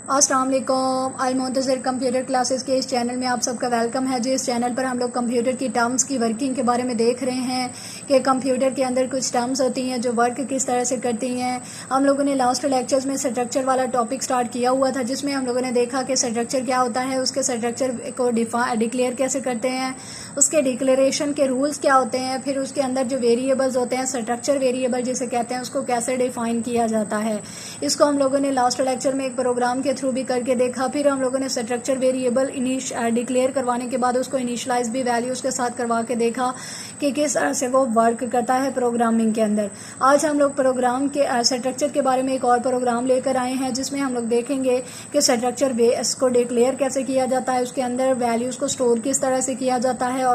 अस्सलाम वालेकुम। अल मुंतज़िर computer classes के इस चैनल में आप सबका वेलकम है। जी, इस चैनल पर हम लोग कंप्यूटर की टर्म्स की वर्किंग के बारे में देख रहे हैं कि कंप्यूटर के अंदर कुछ टर्म्स होती हैं जो वर्क किस तरह से करती हैं। हम लोगों ने लास्ट लेक्चर्स में स्ट्रक्चर वाला टॉपिक स्टार्ट किया हुआ था, जिसमें हम लोगों ने देखा कि स्ट्रक्चर क्या होता है, उसके स्ट्रक्चर को डिक्लेयर कैसे करते हैं, उसके डिक्लेरेशन के रूल्स क्या होते हैं, फिर उसके अंदर जो वेरिएबल्स होते हैं, स्ट्रक्चर वेरिएबल जिसे कहते हैं, उसको कैसे डिफाइन किया जाता है। इसको हम लोगों ने लास्ट लेक्चर में एक प्रोग्राम के थ्रू भी करके देखा। फिर हम लोगों ने स्ट्रक्चर वेरिएबल डिक्लेयर करवाने के बाद उसको इनिशियलाइज भी वैल्यूज के साथ करवा के देखा कि किस तरह से वो वर्क करता है प्रोग्रामिंग के अंदर। आज हम लोग प्रोग्राम के स्ट्रक्चर के बारे में एक और प्रोग्राम लेकर आए हैं, जिसमें हम लोग देखेंगे कि स्ट्रक्चर को डिक्लेयर कैसे किया जाता है, उसके अंदर वैल्यूज को स्टोर किस तरह से किया जाता है,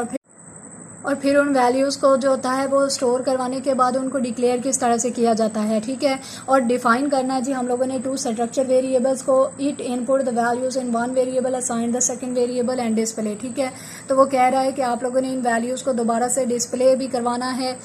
और फिर उन वैल्यूज़ को जो होता है वो स्टोर करवाने के बाद उनको डिक्लेयर किस तरह से किया जाता है। ठीक है, और डिफाइन करना जी हम लोगों ने टू स्ट्रक्चर वेरिएबल्स को it input the values in one variable assign the second variable and display. ठीक है, तो वो कह रहा है कि आप लोगों ने इन वैल्यूज़ को दोबारा से डिस्प्ले भी करवाना है।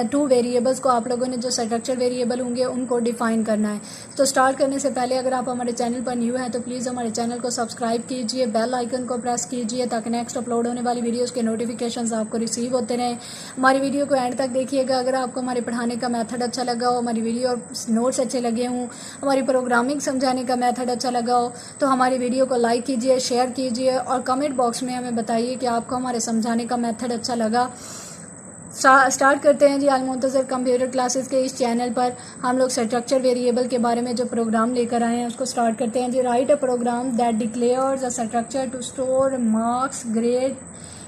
टू वेरिएबल्स को आप लोगों ने जो स्ट्रक्चर वेरिएबल होंगे उनको डिफाइन करना है। तो स्टार्ट करने से पहले अगर आप हमारे चैनल पर न्यू हैं तो प्लीज़ हमारे चैनल को सब्सक्राइब कीजिए, बेल आइकन को प्रेस कीजिए ताकि नेक्स्ट अपलोड होने वाली वीडियोज़ के नोटिफिकेशन आपको रिसीव होते रहें। हमारी वीडियो को एंड तक देखिएगा। अगर आपको हमारे पढ़ाने का मेथड अच्छा लगा हो, हमारी वीडियो और नोट्स अच्छे लगे हों, हमारी प्रोग्रामिंग समझाने का मेथड अच्छा लगा हो, तो हमारी वीडियो को लाइक कीजिए, शेयर कीजिए और कमेंट बॉक्स में हमें बताइए कि आपको हमारे समझाने का मेथड अच्छा लगा। स्टार्ट करते हैं जी। अल मुंतज़िर कंप्यूटर क्लासेस के इस चैनल पर हम लोग स्ट्रक्चर वेरिएबल के बारे में जो प्रोग्राम लेकर आए हैं उसको स्टार्ट करते हैं जी। Write a program that declares a structure to store marks grade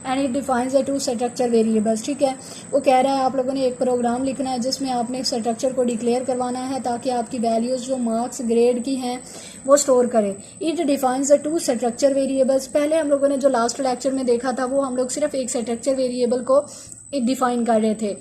and it defines the two structure variables. ठीक है, वो कह रहा है आप लोगों ने एक प्रोग्राम लिखना है जिसमें आपने स्ट्रक्चर को डिक्लेयर करवाना है ताकि आपकी वैल्यूज़ जो मार्क्स ग्रेड की हैं वो स्टोर करे। It defines the two structure variables. पहले हम लोगों ने जो लास्ट लेक्चर में देखा था वो हम लोग सिर्फ एक स्ट्रक्चर वेरिएबल को डिफाइन कर रहे थे,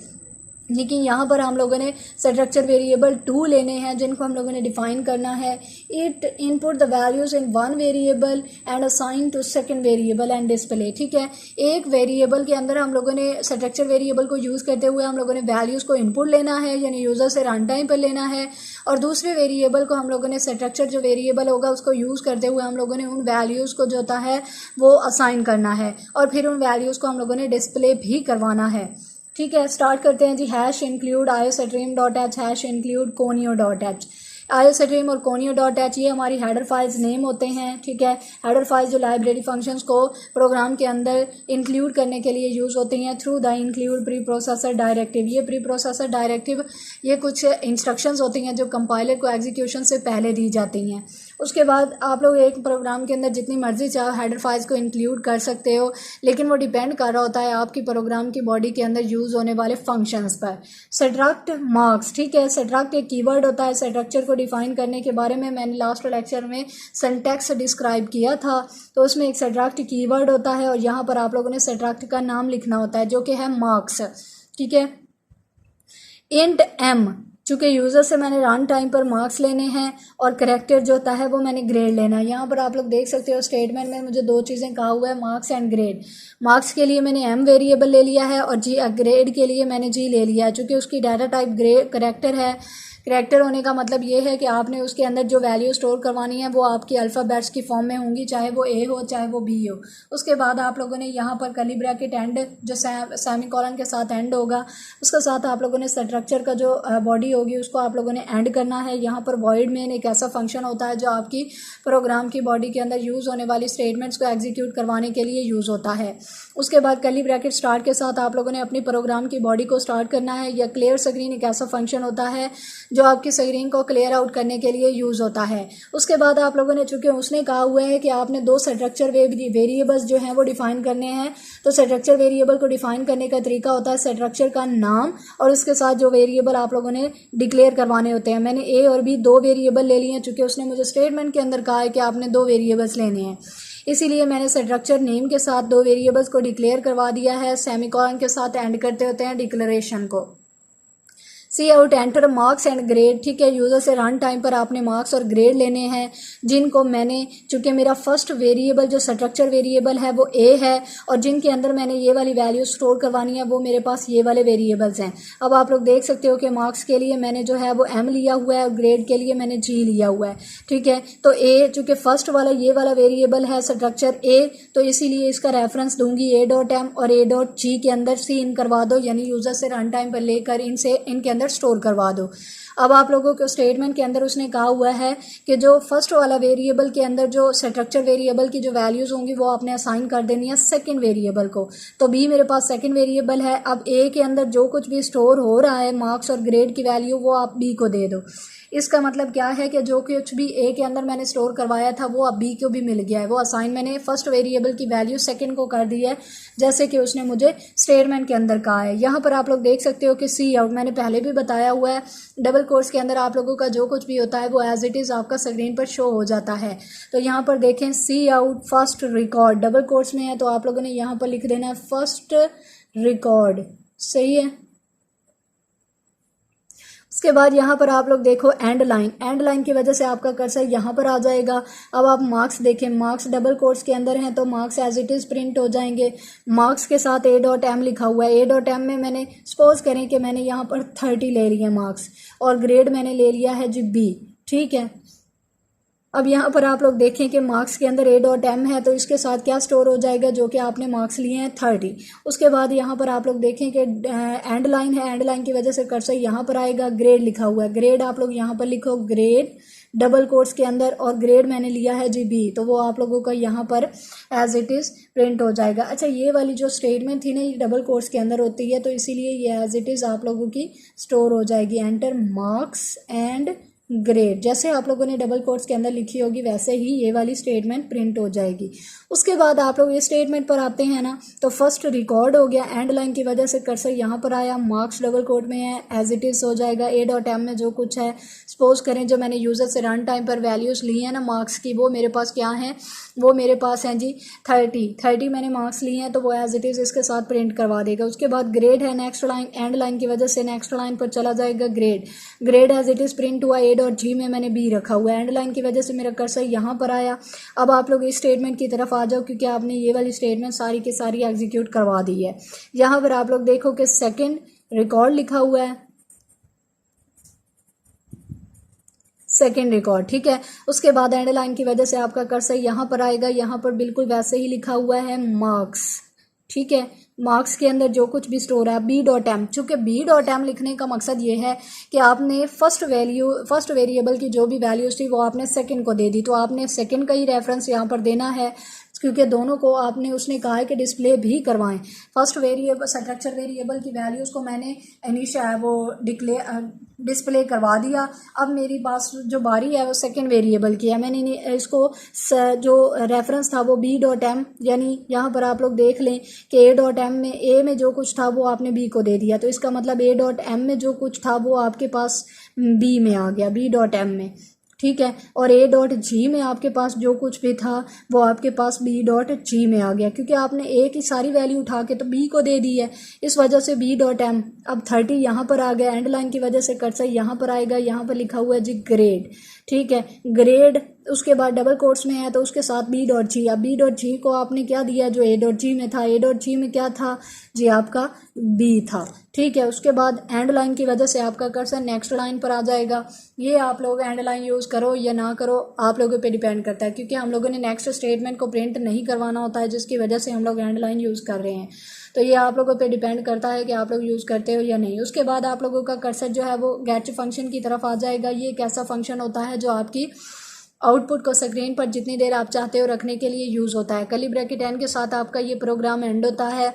लेकिन यहाँ पर हम लोगों ने स्ट्रक्चर वेरिएबल 2 लेने हैं जिनको हम लोगों ने डिफाइन करना है। It input the values in one variable and assign to second variable and display. ठीक है, एक वेरिएबल के अंदर हम लोगों ने स्ट्रक्चर वेरिएबल को यूज़ करते हुए हम लोगों ने वैल्यूज़ को इनपुट लेना है, यानी यूज़र से रन टाइम पर लेना है, और दूसरे वेरिएबल को हम लोगों ने स्ट्रक्चर जो वेरिएबल होगा उसको यूज़ करते हुए हम लोगों ने उन वैल्यूज़ को जो होता है वो असाइन करना है, और फिर उन वैल्यूज़ को हम लोगों ने डिस्प्ले भी करवाना है। ठीक है, स्टार्ट करते हैं जी। Hash include iostream.h, hash include conio.h। iostream और conio.h ये हमारी हेडर फाइल्स नेम होते हैं। ठीक है, हेडर फाइल्स जो लाइब्रेरी फंक्शंस को प्रोग्राम के अंदर इंक्लूड करने के लिए यूज़ होती हैं through the include pre processor directive. ये प्री प्रोसेसर डायरेक्टिव ये कुछ इंस्ट्रक्शंस होती हैं जो कंपाइलर को एग्जीक्यूशन से पहले दी जाती हैं। उसके बाद आप लोग एक प्रोग्राम के अंदर जितनी मर्जी चाहो हेडर फाइल्स को इंक्लूड कर सकते हो, लेकिन वो डिपेंड कर रहा होता है आपकी प्रोग्राम की बॉडी के अंदर यूज़ होने वाले फंक्शंस पर। Subtract marks. ठीक है, सब्ट्रैक्ट एक कीवर्ड होता है। स्ट्रक्चर को डिफाइन करने के बारे में मैंने लास्ट लेक्चर में सिंटैक्स डिस्क्राइब किया था, तो उसमें एक सब्ट्रैक्ट कीवर्ड होता है और यहाँ पर आप लोगों ने सब्ट्रैक्ट का नाम लिखना होता है जो कि है मार्क्स। ठीक है, इंट एम, चूँकि यूज़र से मैंने रन टाइम पर मार्क्स लेने हैं और करेक्टर जो होता है वो मैंने ग्रेड लेना है। यहाँ पर आप लोग देख सकते हो स्टेटमेंट में मुझे दो चीज़ें कहा हुआ है, मार्क्स एंड ग्रेड। मार्क्स के लिए मैंने एम वेरिएबल ले लिया है और ग्रेड के लिए मैंने जी ले लिया है। चूँकि उसकी डाटा टाइप ग्रेड करेक्टर है। करेक्टर होने का मतलब ये है कि आपने उसके अंदर जो वैल्यू स्टोर करवानी है वो आपकी अल्फ़ाबेट्स की फॉर्म में होंगी, चाहे वो ए हो चाहे वो बी हो। उसके बाद आप लोगों ने यहाँ पर कर्ली ब्रैकेट एंड जो सेमीकोलन के साथ एंड होगा उसके साथ आप लोगों ने स्ट्रक्चर का जो बॉडी होगी उसको आप लोगों ने एंड करना है। यहाँ पर वॉइड मेन एक ऐसा फंक्शन होता है जो आपकी प्रोग्राम की बॉडी के अंदर यूज़ होने वाली स्टेटमेंट्स को एग्जीक्यूट करवाने के लिए यूज़ होता है। उसके बाद कर्ली ब्रैकेट स्टार्ट के साथ आप लोगों ने अपनी प्रोग्राम की बॉडी को स्टार्ट करना है। या क्लियर स्क्रीन एक ऐसा फंक्शन होता है जो आपकी स्क्रीन को क्लियर आउट करने के लिए यूज़ होता है। उसके बाद आप लोगों ने, चूंकि उसने कहा हुआ है कि आपने दो स्ट्रक्चर वेरिएबल्स जो हैं वो डिफाइन करने हैं, तो स्ट्रक्चर वेरिएबल को डिफाइन करने का तरीका होता है स्ट्रक्चर का नाम और उसके साथ जो वेरिएबल आप लोगों ने डिक्लेयर करवाने होते हैं। मैंने ए और बी दो वेरिएबल ले लिए हैं, चूँकि उसने मुझे स्टेटमेंट के अंदर कहा है कि आपने दो वेरिएबल्स लेने हैं, इसीलिए मैंने स्ट्रक्चर नेम के साथ दो वेरिएबल्स को डिक्लेयर करवा दिया है। सेमीकोलन के साथ एंड करते होते हैं डिक्लेरेशन को। C out enter marks and grade, ठीक है। यूज़र से रन टाइम पर आपने मार्क्स और ग्रेड लेने हैं, जिनको मैंने, चूँकि मेरा फर्स्ट वेरिएबल जो स्ट्रक्चर वेरिएबल है वो ए है, और जिनके अंदर मैंने ये वाली वैल्यू स्टोर करवानी है वो मेरे पास ये वाले वेरिएबल्स हैं। अब आप लोग देख सकते हो कि मार्क्स के लिए मैंने जो है वो एम लिया हुआ है और ग्रेड के लिए मैंने जी लिया हुआ है, ठीक है। तो ए चूँकि फर्स्ट वाला ये वाला वेरिएबल है स्ट्रक्चर ए, तो इसीलिए इसका रेफरेंस दूंगी ए डॉट एम, और ए डॉट जी के अंदर सी इन करवा दो, यानी यूज़र से रन टाइम पर लेकर इनके अंदर स्टोर करवा दो। अब आप लोगों को स्टेटमेंट के अंदर उसने कहा हुआ है कि जो फर्स्ट वाला वेरिएबल के अंदर जो स्ट्रक्चर वेरिएबल की जो वैल्यूज़ होंगी वो आपने असाइन कर देनी है सेकंड वेरिएबल को। तो बी मेरे पास सेकंड वेरिएबल है। अब ए के अंदर जो कुछ भी स्टोर हो रहा है मार्क्स और ग्रेड की वैल्यू, वो आप बी को दे दो। इसका मतलब क्या है कि जो कुछ भी ए के अंदर मैंने स्टोर करवाया था वो अब बी को भी मिल गया है। वो असाइन मैंने फर्स्ट वेरिएबल की वैल्यू सेकंड को कर दी है, जैसे कि उसने मुझे स्टेटमेंट के अंदर कहा है। यहाँ पर आप लोग देख सकते हो कि सी आउट मैंने पहले भी बताया हुआ है, डबल कोट्स के अंदर आप लोगों का जो कुछ भी होता है वो एज इट इज़ आपका स्क्रीन पर शो हो जाता है। तो यहाँ पर देखें C out first record double quotes में है, तो आप लोगों ने यहाँ पर लिख देना है फर्स्ट रिकॉर्ड, सही है। उसके बाद यहाँ पर आप लोग देखो एंड लाइन की वजह से आपका कर्सर यहाँ पर आ जाएगा। अब आप मार्क्स देखें, मार्क्स डबल कोट्स के अंदर हैं तो marks as it is print हो जाएंगे। मार्क्स के साथ ए डॉट एम लिखा हुआ है। ए डॉट एम में मैंने सपोज करें कि मैंने यहाँ पर 30 ले लिया मार्क्स, और ग्रेड मैंने ले लिया है जी बी, ठीक है। अब यहाँ पर आप लोग देखें कि मार्क्स के अंदर ए डॉट एम है, तो इसके साथ क्या स्टोर हो जाएगा, जो कि आपने मार्क्स लिए हैं 30। उसके बाद यहाँ पर आप लोग देखें कि एंड लाइन है, एंड लाइन की वजह से कर्सर यहाँ पर आएगा, ग्रेड लिखा हुआ है। ग्रेड आप लोग यहाँ पर लिखो ग्रेड डबल कोट्स के अंदर, और ग्रेड मैंने लिया है जी बी, तो वो आप लोगों का यहाँ पर एज इट इज़ प्रिंट हो जाएगा। अच्छा, ये वाली जो स्टेटमेंट थी ना ये डबल कोट्स के अंदर होती है, तो इसीलिए ये एज इट इज़ आप लोगों की स्टोर हो जाएगी। एंटर मार्क्स एंड ग्रेड, जैसे आप लोगों ने डबल कोट्स के अंदर लिखी होगी वैसे ही ये वाली स्टेटमेंट प्रिंट हो जाएगी। उसके बाद आप लोग ये स्टेटमेंट पर आते हैं ना, तो फर्स्ट रिकॉर्ड हो गया, एंड लाइन की वजह से कर्सर यहाँ पर आया, मार्क्स डबल कोट में है, एज इट इज़ हो जाएगा। ए डॉट एम में जो कुछ है, सपोज करें जो मैंने यूज़र से रन टाइम पर वैल्यूज़ ली हैं ना मार्क्स की, वो मेरे पास क्या हैं, वो मेरे पास हैं जी 30 मैंने मार्क्स लिए हैं, तो वो एज इट इज़ इसके साथ प्रिंट करवा देगा। उसके बाद ग्रेड है नेक्स्ट लाइन, एंड लाइन की वजह से नेक्स्ट लाइन पर चला जाएगा grade as it is print हुआ। ए डॉट जी में मैंने बी रखा हुआ है, एंड लाइन की वजह से मेरा कर्सर यहाँ पर आया। अब आप लोग इस स्टेटमेंट की तरफ आ जाओ, क्योंकि आपने ये वाली स्टेटमेंट सारी की सारी एग्जीक्यूट करवा दी है। यहाँ पर आप लोग देखो कि सेकंड रिकॉर्ड लिखा हुआ है, सेकेंड रिकॉर्ड, ठीक है। उसके बाद एंड लाइन की वजह से आपका कर्सर यहाँ पर आएगा, यहाँ पर बिल्कुल वैसे ही लिखा हुआ है मार्क्स, ठीक है। मार्क्स के अंदर जो कुछ भी स्टोर है बी डॉट एम, चूँकि बी डॉट एम लिखने का मकसद ये है कि आपने फर्स्ट वेरिएबल की जो भी वैल्यूज थी वो आपने सेकंड को दे दी, तो आपने सेकंड का ही रेफरेंस यहाँ पर देना है, क्योंकि दोनों को आपने उसने कहा है कि डिस्प्ले भी करवाएं। फर्स्ट वेरिएबल स्ट्रक्चर वेरिएबल की वैल्यूज़ को मैंने वो डिस्प्ले करवा दिया। अब मेरी पास जो बारी है वो सेकंड वेरिएबल की है, मैंने इसको जो रेफरेंस था वो बी डॉट एम, यानी यहाँ पर आप लोग देख लें कि ए डॉट एम में ए में जो कुछ था वो आपने बी को दे दिया, तो इसका मतलब ए डॉट एम में जो कुछ था वो आपके पास बी में आ गया, बी डॉट एम में, ठीक है। और ए डॉट जी में आपके पास जो कुछ भी था वो आपके पास बी डॉट जी में आ गया, क्योंकि आपने ए की सारी वैल्यू उठा के तो बी को दे दी है, इस वजह से बी डॉट एम। अब 30 यहाँ पर आ गया, एंड लाइन की वजह से कर्सर यहाँ पर आएगा, यहाँ पर लिखा हुआ है जी ग्रेड, ठीक है, ग्रेड। उसके बाद डबल कोट्स में है तो उसके साथ बी डॉट जी। अब बी डॉट जी को आपने क्या दिया, जो ए डॉट जी में था, ए डॉट जी में क्या था जी आपका बी था, ठीक है। उसके बाद एंड लाइन की वजह से आपका कर्सर नेक्स्ट लाइन पर आ जाएगा। ये आप लोग एंड लाइन यूज़ करो या ना करो आप लोगों पे डिपेंड करता है, क्योंकि हम लोगों ने नेक्स्ट स्टेटमेंट को प्रिंट नहीं करवाना होता है, जिसकी वजह से हम लोग एंड लाइन यूज़ कर रहे हैं। तो ये आप लोगों पे डिपेंड करता है कि आप लोग यूज़ करते हो या नहीं। उसके बाद आप लोगों का कर्सर जो है वो गेट फंक्शन की तरफ आ जाएगा। ये एक ऐसा फंक्शन होता है जो आपकी आउटपुट को स्क्रीन पर जितनी देर आप चाहते हो रखने के लिए यूज़ होता है। कर्ली ब्रैकेट एंड के साथ आपका ये प्रोग्राम एंड होता है।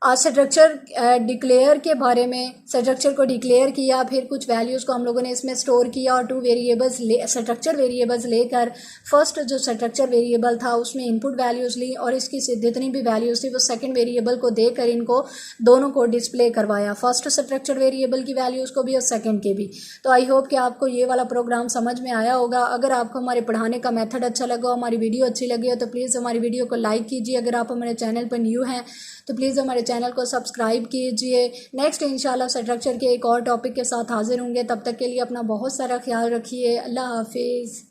आज स्ट्रक्चर डिक्लेयर के बारे में, स्ट्रक्चर को डिक्लेयर किया, फिर कुछ वैल्यूज़ को हम लोगों ने इसमें स्टोर किया और 2 वेरिएबल्स स्ट्रक्चर वेरिएबल्स लेकर फर्स्ट जो स्ट्रक्चर वेरिएबल था उसमें इनपुट वैल्यूज़ ली और इसकी जितनी भी वैल्यूज़ थी वो सेकंड वेरिएबल को देकर इनको दोनों को डिस्प्ले करवाया, फर्स्ट स्ट्रक्चर वेरिएबल की वैल्यूज़ को भी और सेकेंड के भी। तो आई होप कि आपको ये वाला प्रोग्राम समझ में आया होगा। अगर आपको हमारे पढ़ाने का मेथड अच्छा लगा, हमारी वीडियो अच्छी लगी हो तो प्लीज़ हमारी वीडियो को लाइक कीजिए। अगर आप हमारे चैनल पर न्यू हैं तो प्लीज़ हमारे चैनल को सब्सक्राइब कीजिए। नेक्स्ट इंशाल्लाह स्ट्रक्चर के एक और टॉपिक के साथ हाजिर होंगे। तब तक के लिए अपना बहुत सारा ख्याल रखिए। अल्लाह हाफिज़।